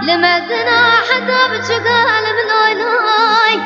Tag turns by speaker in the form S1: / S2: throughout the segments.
S1: لمدنا حتى بتشقال بلوي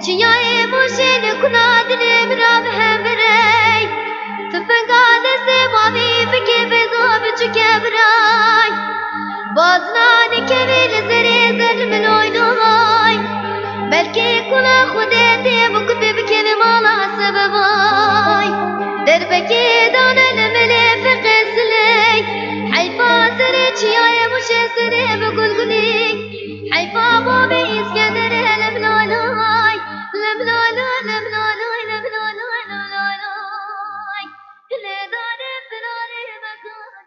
S1: چیای موشین کناد نمرام همرای تفنگان سوامی بکی فضا بچکه برای بازنانی کبیل زری زر ملوی نوای بلکی کلا خودتی بکتب کن مالا سببای در بکی دانه لملی فقسلی حیفا زری چیای موشین زری بگلگلی حیفا بابی اسکندر لملالای لملالای لملالای لملالای لملالای لداره بناره مکانی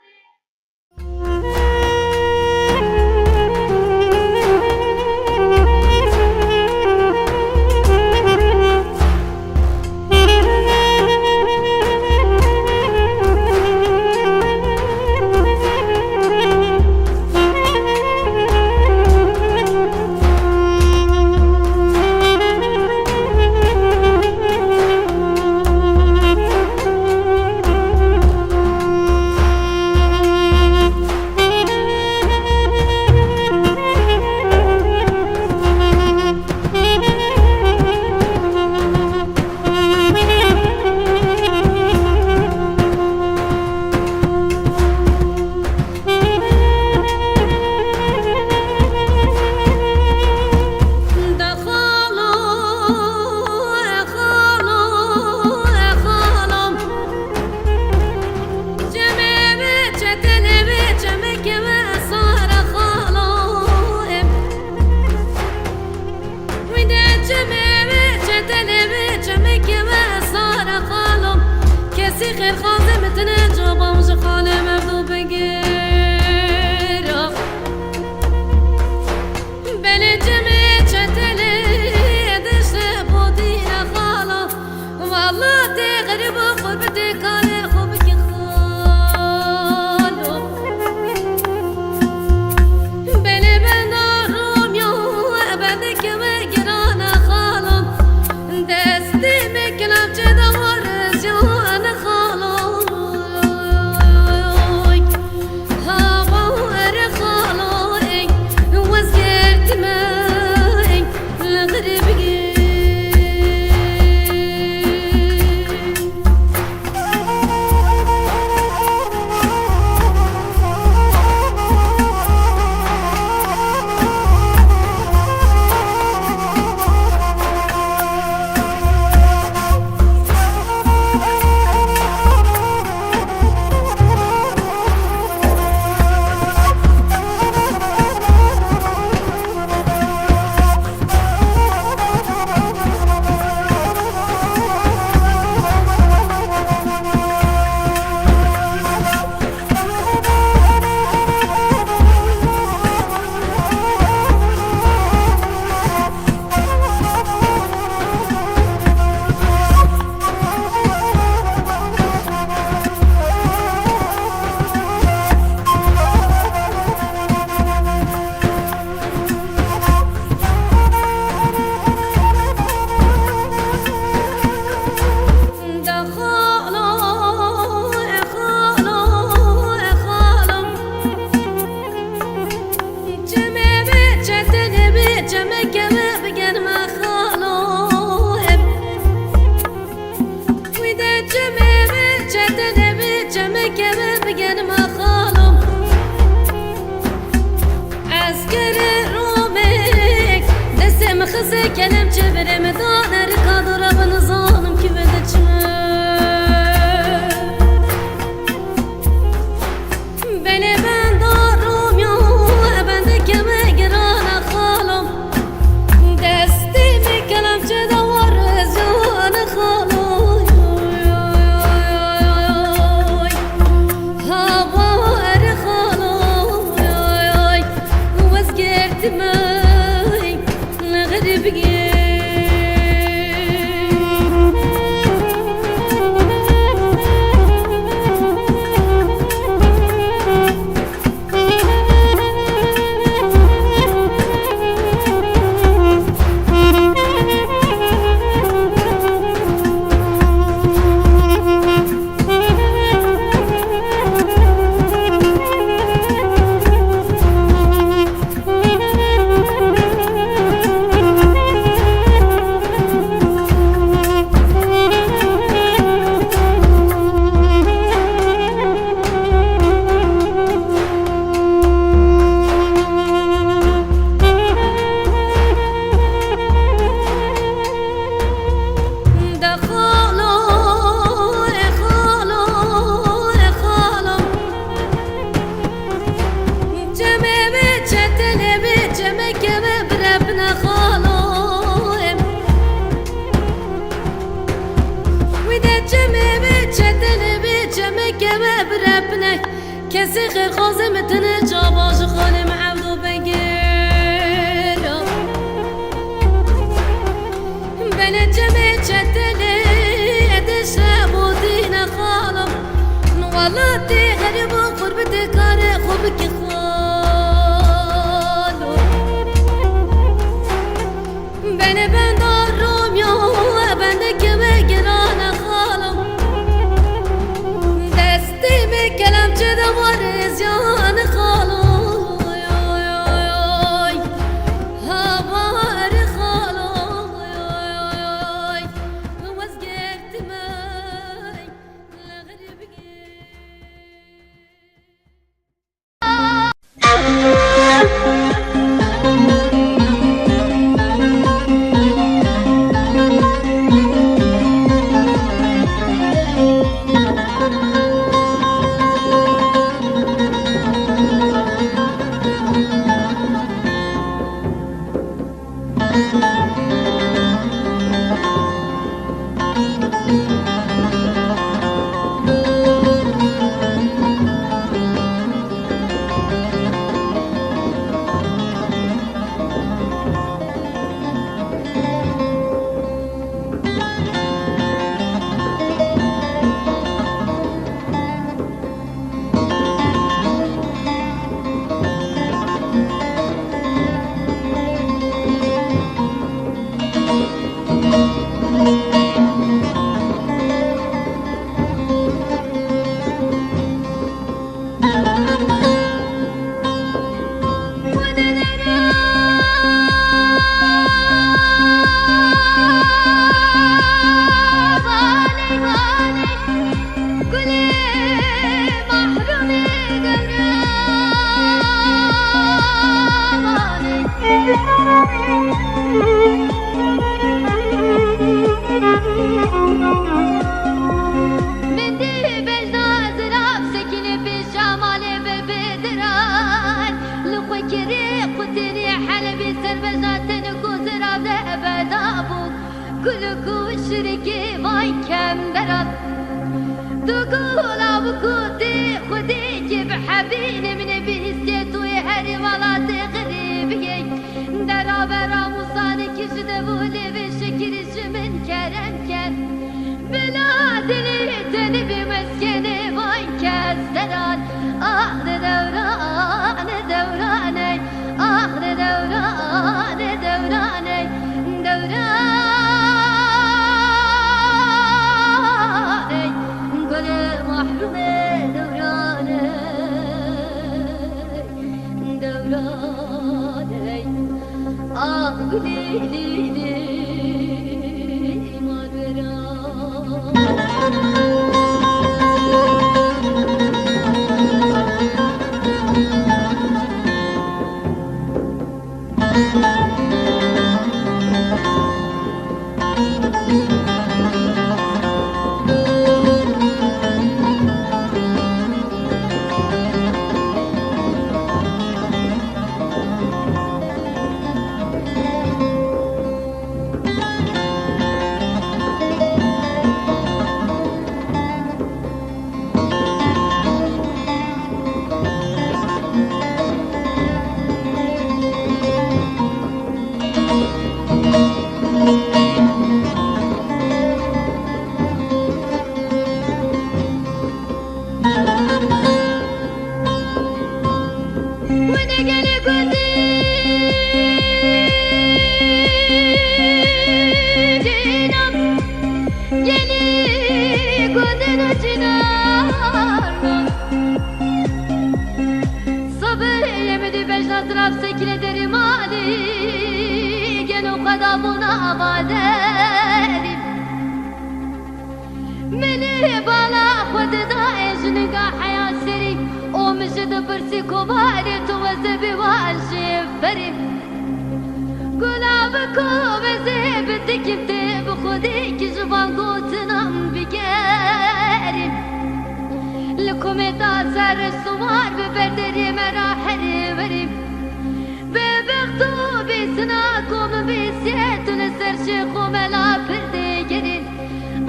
S1: خير خازم تنجب ومش خالي مبدو بقيرة بلي جميع شتلي دش بودينا خالة والله تغرب قربتي كالي خوبك خالو بلي بندار روميو أبدك وقرانا خالو دستي مكلاب جدا ورزيو أنا خالو خزي كلام جبر مدان ركض ربنا ظالم كيف بلي بندار روميو بندك ما قرانا خالم دستي بكلام جدا ورزو انا خالو هوا خالو وزقرت ما بقي کسی خیر خوازه متنه جا باش خانه معبدو بگیر بنه جمع چتله ادش بودی نخالم نوالاتي غريب قربتي كاري خوبك خالو بني بندار روميو بندي كمي جنانا خالو دستي بكلام جدا ورزيان خالو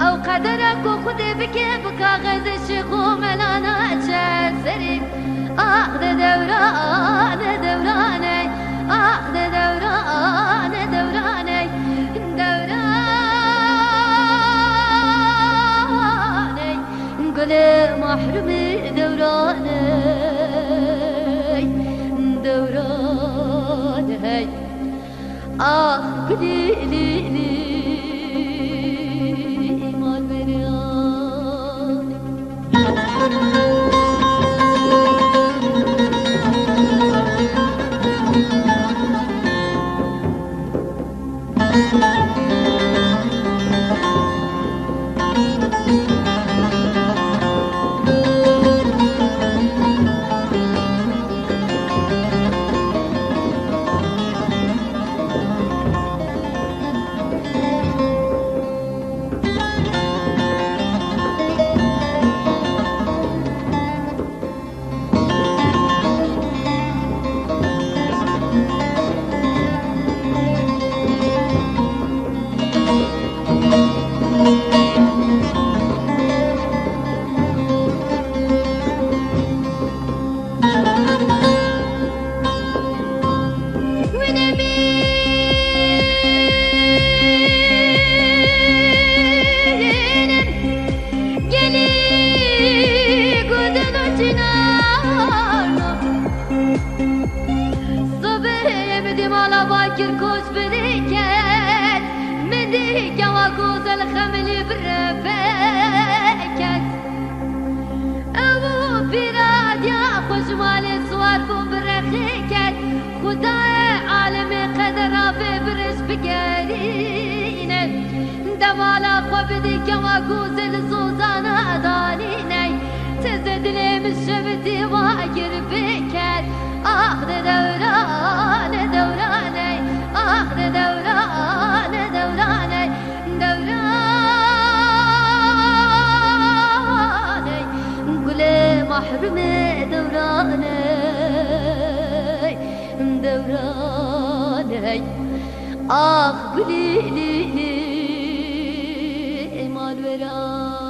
S2: او قدرك وخذ بك بكاغذ الشيخ وملانا جسري
S1: آخ ده دوران دوراني آخ ده دوران دوراني دوراني قل محروم دوراني دوراني آخ قليلي مال برياني كركوز بريكت مديك وقوز الخمل برفاكت أبو بيراد يا خوش مالي صوار بو برخيكت خداي عالم قدر ببرش بقرينة دمالا خبديك وقوز الزوزانا دانيني تزد لي من شبتي واقر بكت آخ دوران دوراني آخ دوران دوراني دوراني قل محروم دوراني دوراني آخ قليلي مال وراني